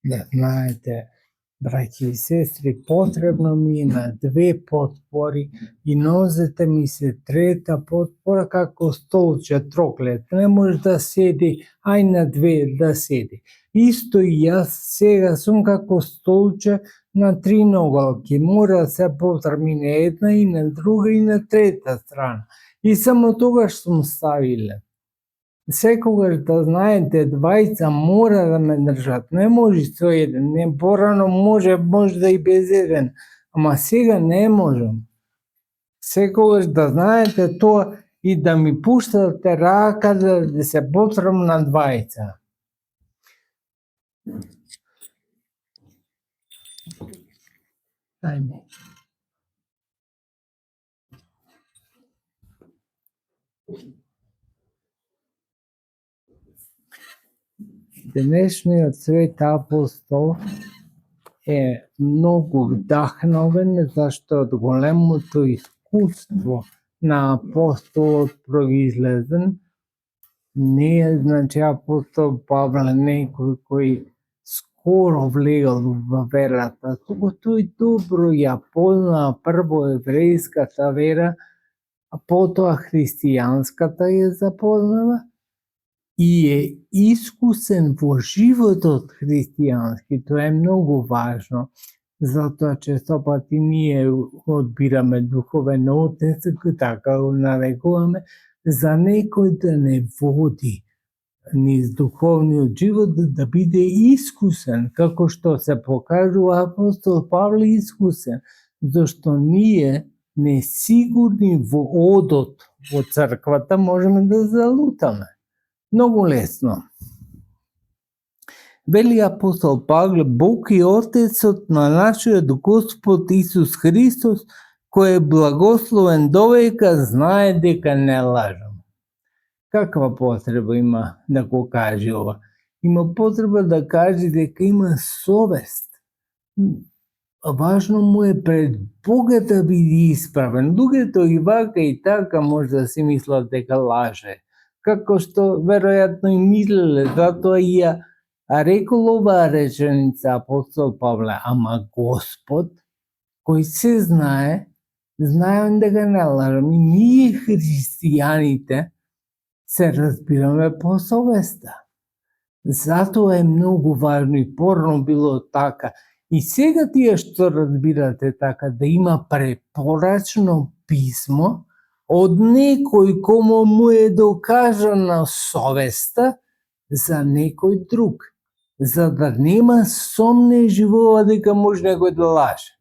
Да знаете, браќи и сестри, потребно ми е на 2 потпори и нозете ми се трета потпора како столче троклет. Не може да седи, ај на 2 да седи. Исто и јас сега сум како столче на 3 ногалки. Мора се потребни на една и на друга и на трета страна. И само тогаш сум стабилен. Секогаш да знаете, двајца мора да ме држат, не може со еден, не порано може да и без еден, ама сега не можам. Секогаш да знаете тоа и да ми пуштате рака да се потрам на двајца. Ајде. Денешниот свет апостол е многу вдахновен, зашто од големото искуство на апостолот произлезен. Не е, значи, апостол Павле некој кој скоро влегал во верата, туку тој добро ја познаа прво еврејската вера, а потоа христијанската ја запознава и е искусен во животот христијански. Тоа е многу важно, затоа често пати ние одбираме духовен отец, така го нарекуваме, за некој да не води низ духовниот живот, да биде искусен, како што се покажува апостол Павле искусен, зашто ние несигурни во одот во црквата можеме да залутаме. Многу лесно. Вели апостол Павле, Бог и Отецот на нашиот Господ Исус Христос, кој е благословен довека, знае дека не лажам. Каква потреба има да го каже ова? Има потреба да каже дека има совест. Важно му е пред Бога да биде исправен. Луѓето и вака и така може да си мислат дека лаже. Како што веројатно и мислеле, затоа и ја рекол оваа реченица апостол Павле, ама Господ, кој се знае, знаем дека не лажам. И ние христијаните се разбираме по совеста. Затоа е многу важно и порано било така. И сега тие што разбирате така, да има препорачно писмо од некој кому му е докажана совеста за некој друг, за да нема сомнеж во ова дека може некој да лаже.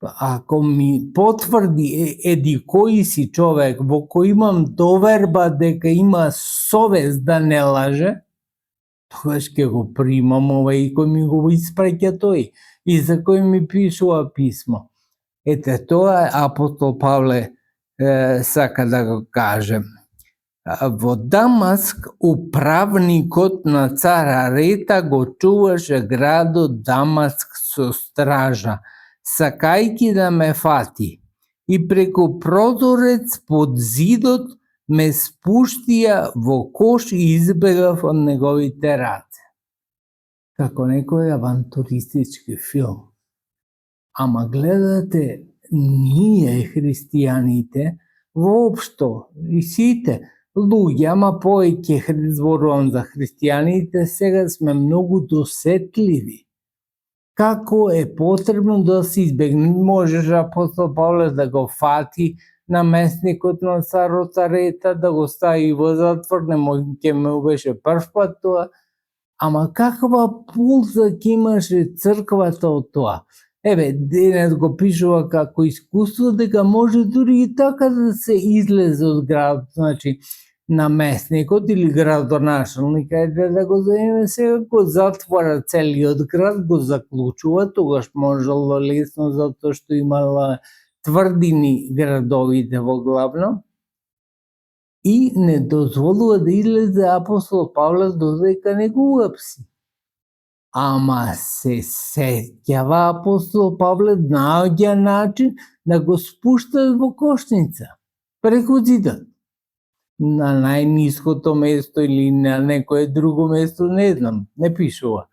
Ако ми потврди еди кој си човек во кој имам доверба дека има совест да не лаже, тогаш ќе го примам ова и кој ми го испраќа тој и за кој ми пишува писмо. Ете, тоа апостол Павле сака да го каже. Во Дамаск управникот на цар Арета го чуваше градот Дамаск со стража, сакајки да ме фати, и преку прозорец под зидот ме спуштија во кош и избегав од неговите раце. Како некој авантуристички филм. Ама гледате, ние христијаните, воопшто и сите луѓе, ама повеќе зборувам за христијаните, сега сме многу досетливи. Како е потребно да се избегне. Можеш апостол Павле да го фати наместникот на царот Арета, да го стави во затвор, ќе ме беше прв пат тоа, ама каква пулза ќе имаше црквата од тоа? Еве, денес го пишува како искуство дека може дури и така да се излезе од градот, значи наместникот или градоначалник, ајде да го земеме сега, го затвора целиот град, го заклучува, тогаш можело лесно, затоа што имала тврдини градовите во главно, и не дозволува да излезе апостол Павле додека не го апси. Ама се сеќава апостол Павле, наоѓа начин да го спуштат во кошница, преку зидот. На најниското место или на некое друго место, не знам, не пишува.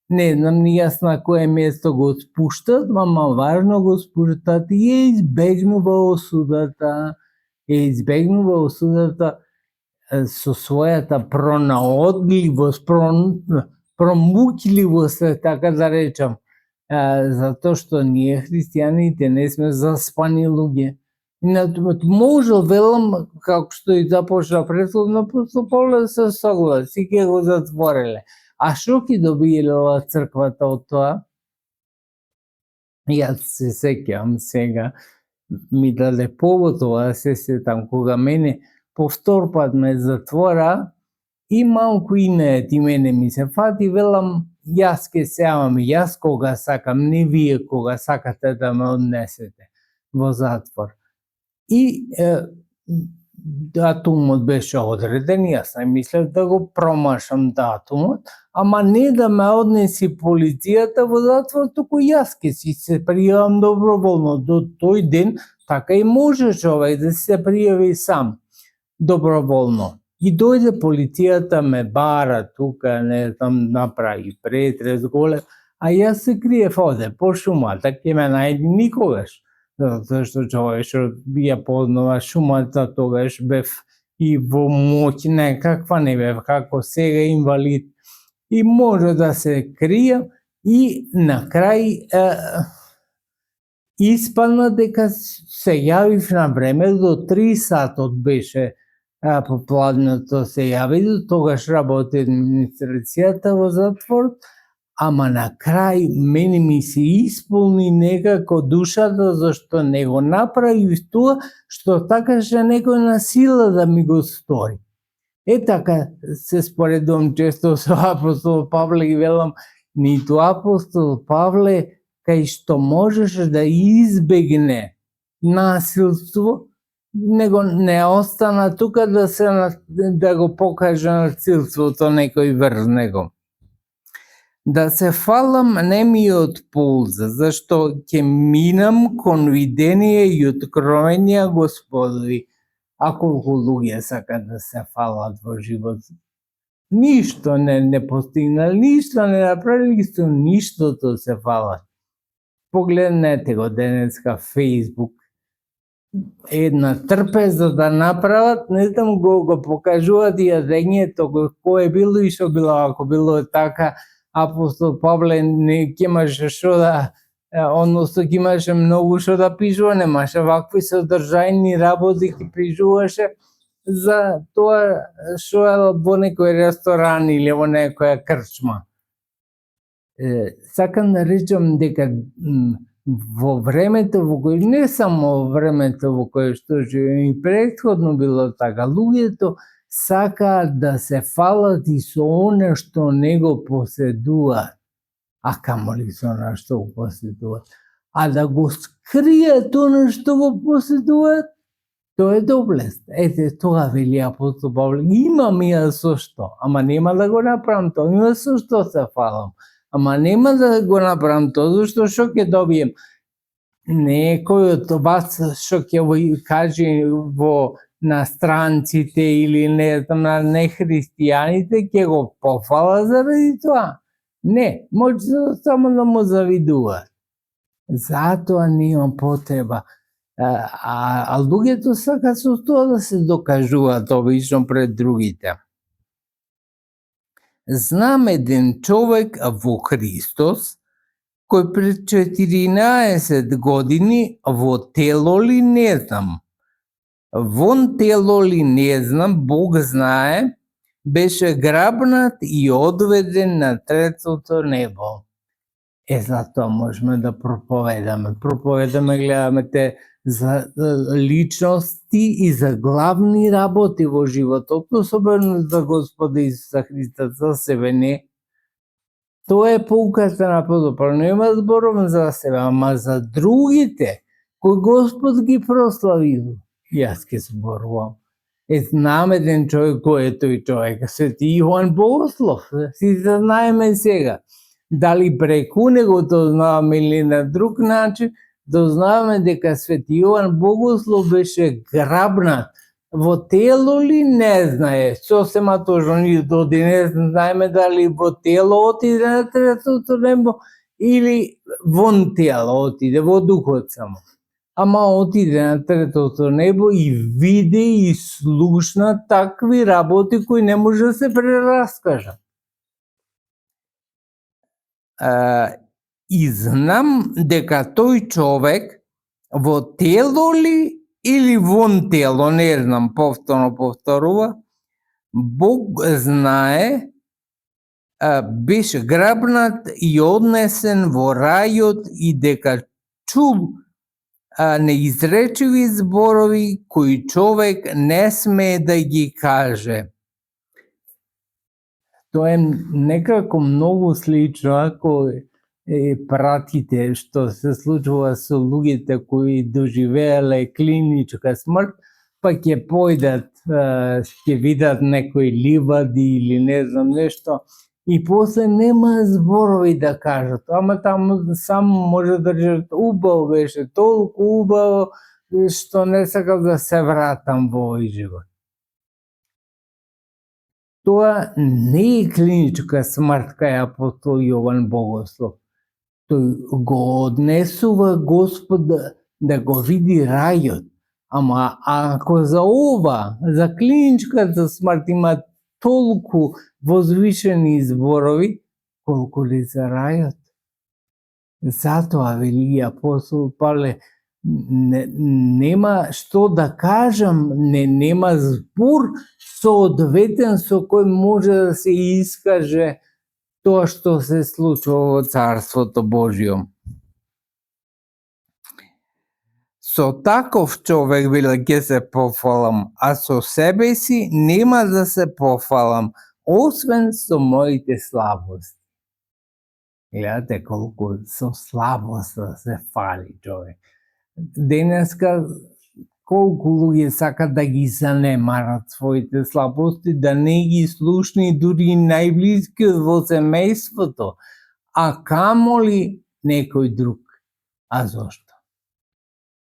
Не знам ни јас на кое место го спуштат, ама важно го спуштат и избегнува осудата, со својата пронаодливост, промуќливост, така да речам, затоа што ние христијаните не сме заспани луѓе. Може, велам, како што и започна претходно, апостол Павле се согласи, ќе го затвореле. А што ќе добиела црквата од тоа? Јас се сеќавам сега, ми даде повод ова, се сетам, кога мене по втор пат ме затвора и малку инеет и мене ми се фати, велам, јас ке се јавам, јас кога сакам, не вие кога сакате да ме однесете во затвор. И датумот беше одреден, јас не мислев да го промашам датумот, ама не да ме однеси полицијата во затвор, туку јас ке си се пријавам доброволно. До тој ден така и може човек да се пријави сам доброволно. И дојде полицијата, ме бара тука, не знам, направи претрес голем, а јас се криев оде по шумата, ќе ме најди никогаш. Затоа што човек што ја познава шумата, тогаш бев и во моќ некаква, не бев како сега инвалид. И може да се кријам и на крај испадна дека се јавив на време, до 3 сатот беше попладното се јави, тогаш работи администрацијата во затвор, ама на крај мене ми се исполни некако душата зашто не го направив тоа што такаше некој на сила да ми го стори. Така се споредувам често со апостол Павле и велам, ниту апостол Павле кај што можеше да избегне насилство, него не остана тука да го покаже насилството некој врз него. Да се фалам не ми е од полза, зашто ќе минам кон видение и откровенија Господови. А колку луѓе сакат да се фалат во живот? Ништо не постигнали, ништо не направили, со ништото се фалат. Погледнете го денеска Facebook. Една трпеза да направат, не знам, го покажуваат јадењето, кој е било и што било, ако било така, апостол Павле не ќе имаше што да, односно ќе имаше многу што да пишува, немаше вакви содржајни работи ќе пишуваше за тоа што е во некој ресторан или во некоја крчма. Сакам да речам дека во времето во кој, не само во времето во кој што живееме, и претходно било така, луѓето сакаат да се фалат и со оно што не го поседуваат, а камоли со оно што го поседуваат. А да го скријат оно што го поседуваат, тоа е доблест. Ете, тоа вели апостол Павле, имам ја со што, ама нема да го направам тоа, има со што се фалам, ама нема да го направам тоа, зашто што ќе добием? Некој од вас што ќе го каже на странците или не знам, на нехристијаните, ќе го пофала заради тоа. Не, може само да му завидуваат. Затоа нема потреба. А луѓето сакаат со тоа да се докажуваат обично пред другите. Знам еден човек во Христос, кој пред 14 години во тело ли не знам, вон тело ли не знам, Бог знае, беше грабнат и одведен на третото небо. Затоа можеме да проповедаме, гледаме те за личности и за главни работи во животот, особено за Господа Исуса Христа, за себе не. Тоа е поуката на апостол. Нема зборувам за себе, ама за другите, кои Господ ги прославил. Јас ке зборувам. Знам еден човек, кој е тој човек, Свети Јован Богослов, сите знаеме сега. Дали преку него дознаваме или на друг начин, дознаваме дека Свети Јован Богослов беше грабнат во тело ли не знае, сосема точно ние до денес знаеме дали во тело отиде на третото небо или вон тело отиде, во духот само. Ама отиде на третото небо и виде и слушна такви работи кои не може да се прераскажат. И знам дека тој човек во тело ли или вон тело, не знам, повторува, Бог знае, беше грабнат и однесен во рајот и дека чул неизречиви зборови кои човек не смее да ги каже. Тоа е некако многу слично ако пратите што се случува со луѓето кои доживеале клиничка смрт, па ќе појдат, ќе видат некои ливади или не знам нешто, и после нема зборови да кажат, ама таму само може да кажат убаво беше, толку убаво што не сакам да се вратам во овој живот. Тоа не е клиничка смрт кај апостол Јован Богослов. Тој го однесува Господ да го види рајот. Ама ако за ова, за клиничката смрт има толку возвишени зборови, колку ли за рајот? Затоа вели апостол Павле, нема што да кажам, нема збор соодветен со кој може да се искаже тоа што се случува во Царството Божјо. Со таков човек биле ќе се пофалам, а со себе си нема да се пофалам, освен со моите слабости. Гледате колку со слабост се фали човек. Денеска колку луѓе сакат да ги занемарат своите слабости, да не ги слушни дури најблискиот во семејството, а камоли некој друг. А зошто?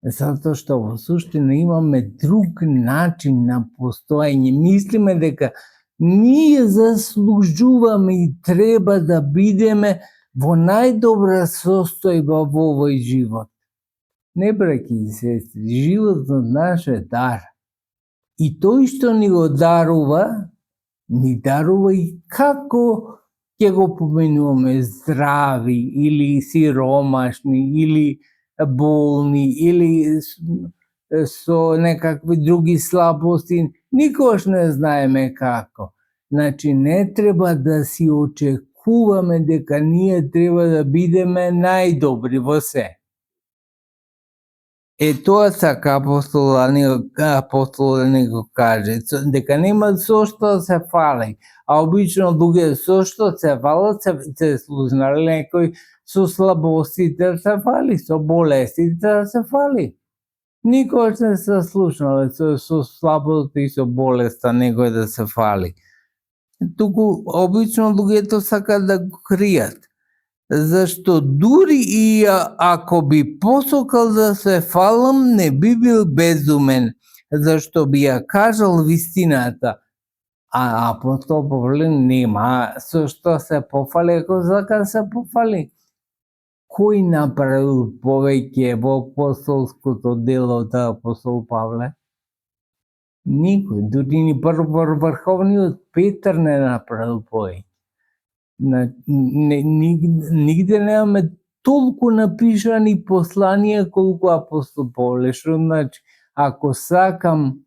Затоа што во суштина имаме друг начин на постоење. Мислиме дека ние заслужуваме и треба да бидеме во најдобра состојба во овој живот. Не, браќи и сестри, животот наш е дар. И тој што ни го дарува и како ќе го поменуваме здрави или сиромашни или болни или со некакви други слабости, никош не знаеме како. Значи не треба да си очекуваме дека ние треба да бидеме најдобри во се. Тоа сака апостол да ни го каже, дека нема со што се фали, а обично луѓе со што се фалат се слузнали некој со слабостите се фали, со болестите се фали. Никош не се слушнале со слабости и со болеста некој да се фали. Туку обично луѓето сакат да го кријат. Зашто дури и ако би посокал да се фалам, не би бил безумен, зашто би ја кажал вистината. А апостол Павле нема со што се пофали, ако сака да се пофали. Кој направил повеќе во апостолското дело од апостол Павле? Никој, дури ни врховниот Петар не направил повеќе. Нигде немаме толку напишани посланија колку апостол Павле, што значи, ако сакам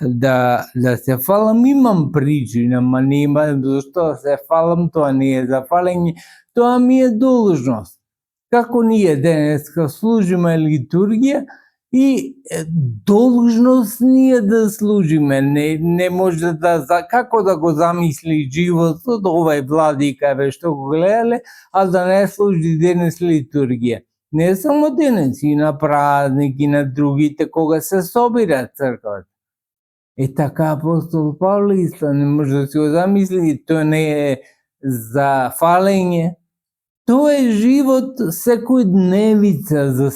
да се фалам, имам причина, ма нема зашто се фалам, тоа не е за фалење, тоа ми е должност. Како ние денеска служиме литургија, и должност ние да служиме, не може да, како да го замисли животот, овај владика што го гледале, а да не служи денес литургија. Не само денес, и на празник, и на другите, кога се собира црквата. Така апостол Павле исто не може да си го замисли, тоа не е за фалење, тоа е живот секој дневица за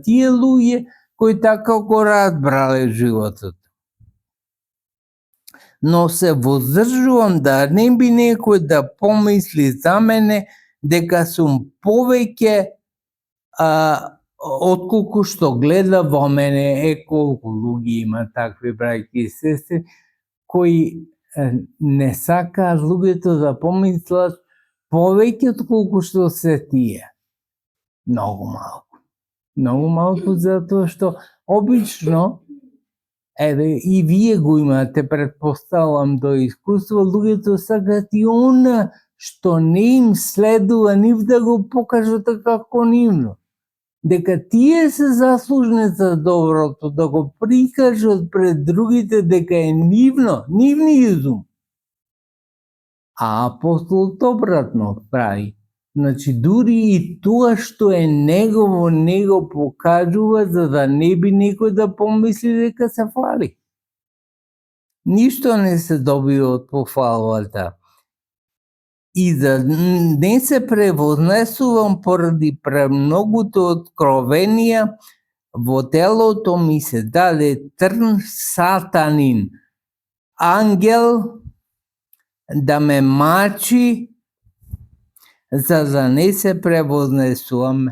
тие луѓе кои така го разбрале животот. Но се воздржувам да не би некој да помисли за мене дека сум повеќе отколку што гледа во мене. Колку луѓе има такви браќи и сестри кои не сакаат луѓето да помислат повеќе отколку што се тие. Многу малку затоа што обично, еве и вие го имате, претпоставувам до искуство, луѓето сакаат и она што не им следува нив да го покажат како нивно. Дека тие се заслужни за доброто, да го прикажат пред другите дека е нивни изум. А апостолот обратно прави. Значи, дури и тоа што е негово, него покажува за да не би некој да помисли дека се фали. Ништо не се добива од пофалата. И да не се превознесувам поради премногуто откровенија, во телото ми се даде трн сатанин, ангел да ме мачи, за да не се превознесувам.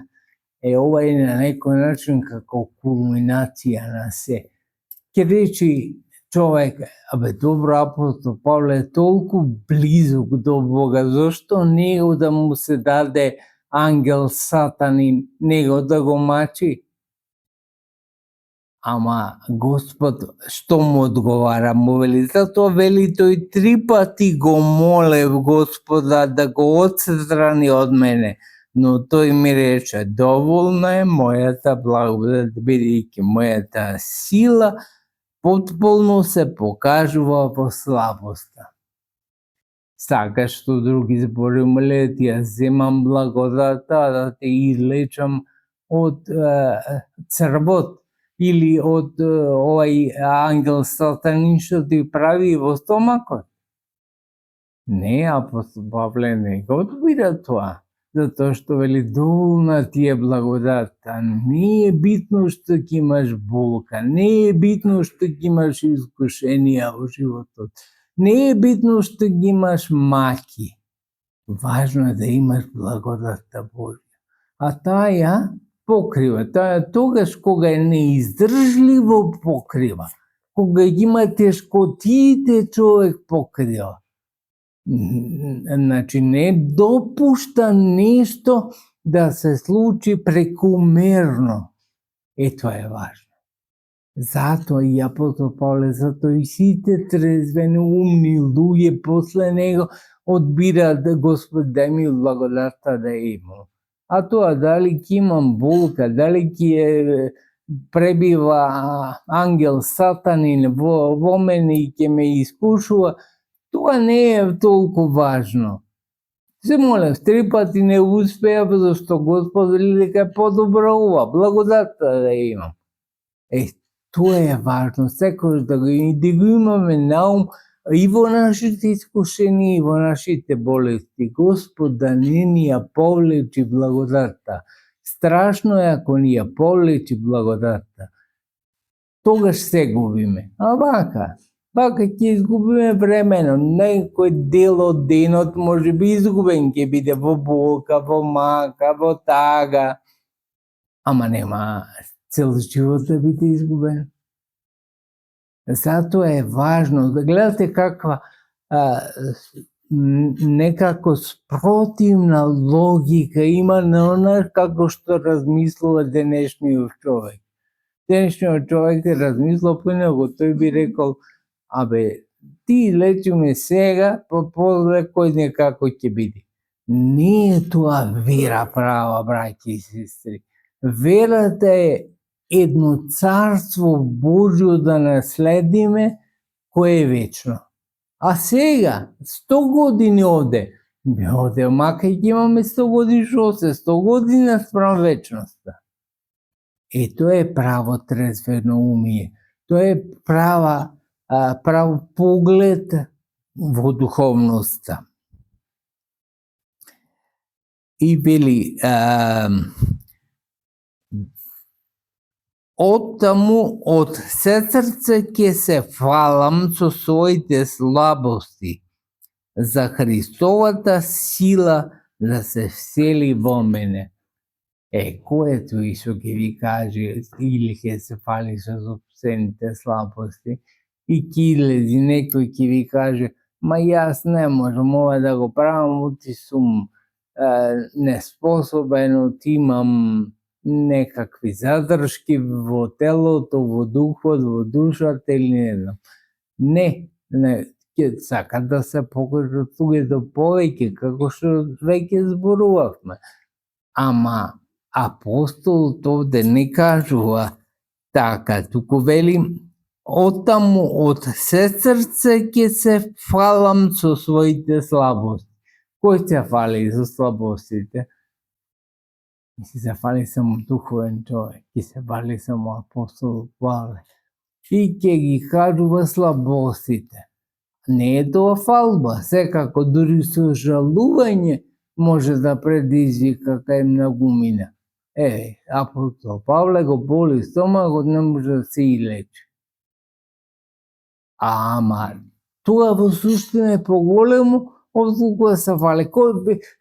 Ова е на некој начин како кулминација на се. Ке речи човек, добро, апостол Павле е толку близок до Бога, зошто него да му се даде ангел сатанин, него да го мачи? Ама Господ што му одговара? Му вели, затоа вели тој 3 пати го молев Господа да го отстрани од мене, но тој ми рече, доволна е мојата благодат, бидејќи мојата сила потполно се покажува во слабоста. Сакаш што други збори, моле ти ја земам благодата да те излечам од црвот или од овај ангел сатанин што ти прави во стомакот. Не, апостол Павле не го одбира тоа, затоа што вели доволна ти е благодата. Не е битно што ќе имаш болка, не е битно што ќе имаш искушенија во животот, не е битно што ќе имаш маки. Важно е да имаш благодата Божја. А таа покрива, тогаш кога е неиздржливо покрива, кога има тешкотиите човек покрива. Значи не допушта нешто да се случи прекумерно. Тоа е важно. Затоа и апостол Павле, затоа и сите трезвени, умни луѓе после него одбираат да Господ да ми благодата да имам. А тоа дали ќе имам болка, дали ќе пребива ангел сатанин во мене и ќе ме искушува, тоа не е толку важно. Се молев, 3 пати не успеав, зашто Господ вели дека е подобро ова, благодата да имам. Тоа е важно, секојаш да го имаме на ум и во нашите искушенија, и во нашите болести. Господ да не ни ја повлечи благодата. Страшно е ако ни ја повлечи благодата. Тогаш се губиме. А вака ќе изгубиме времено. Некој дел од денот може би изгубен, ќе биде во болка, во мака, во тага. Ама нема цел живот да биде изгубен. Затоа е важно да гледате каква некако спротивна логика има на она како што размислува денешниот човек. Денешниот човек размислува понего, тој би рекол, ти лечи ме сега, после кој знае како ќе биде. Не е тоа вера права, браќи и сестри. Верата е едно царство Божјо да наследиме, кое е вечно. А сега, 100 години оде, мака ќе имаме 100 години, шо се 100 години спрем вечноста. Тоа е право трезвено умие. Тоа е прав поглед во духовноста. И вели, Оттаму од се срце ќе се фалам со своите слабости, за Христовата сила да се всели во мене. Кој е тој што ќе ви каже или ќе се фали со сопствените слабости и ќе излези некој ќе ви каже ма јас не можам ова да го правам, оти сум неспособен, оти имам некакви задршки во телото, во духот, во душата или не знам. Не, ќе сакат да се покажат луѓето повеќе, како што веќе зборувавме. Ама апостолот овде не кажува така, туку вели оттаму од се срце ќе се фалам со своите слабости. Кој се фали со слабостите? Се фали само духовен човек, ќе се фали само апостол Павле. И ќе ги кажува слабостите. Не е тоа фалба, секако дури со жалување може да предизвика кај многумина. Апостол Павле го боли стомагот, не може да се излечи. Ама тоа во суштина е поголемо отколку да се фали.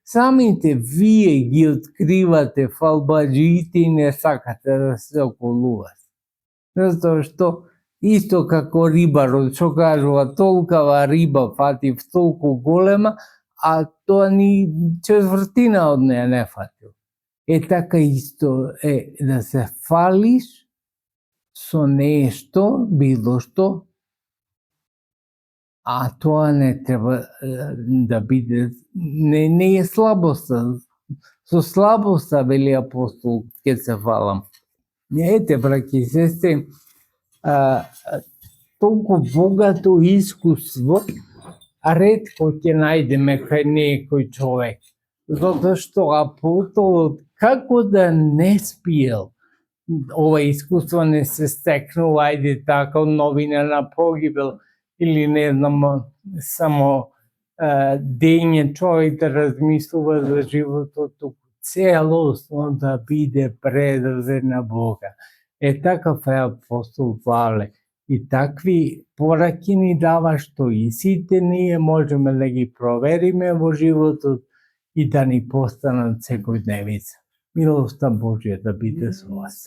Самите вие ги откривате фалбаџиите и не сакате да се околувате. Затоа што исто како рибарот, што кажува, толкава риба фатив, толку голема, а тоа ни четвртина од неја не фатил. Така исто е да се фалиш со нешто, било што, а тоа не треба да биде, не е слабоста. Со слабоста, вели апостол, ќе се фалам. Браќи и сестри, толку богато искуство, ретко ќе најдеме кај некој човек. Затоа што апостолот како да не спиел, ова искуство не се стекнува, ајде така, од новина на погибел, или не знам, само дење човек да размислува за животот, туку целосно да биде предаден на Бога. Такав е апостол Павле. И такви пораки ни дава што и сите ние можеме да ги провериме во животот и да ни постанат секојдневица. Милоста Божја да биде со вас.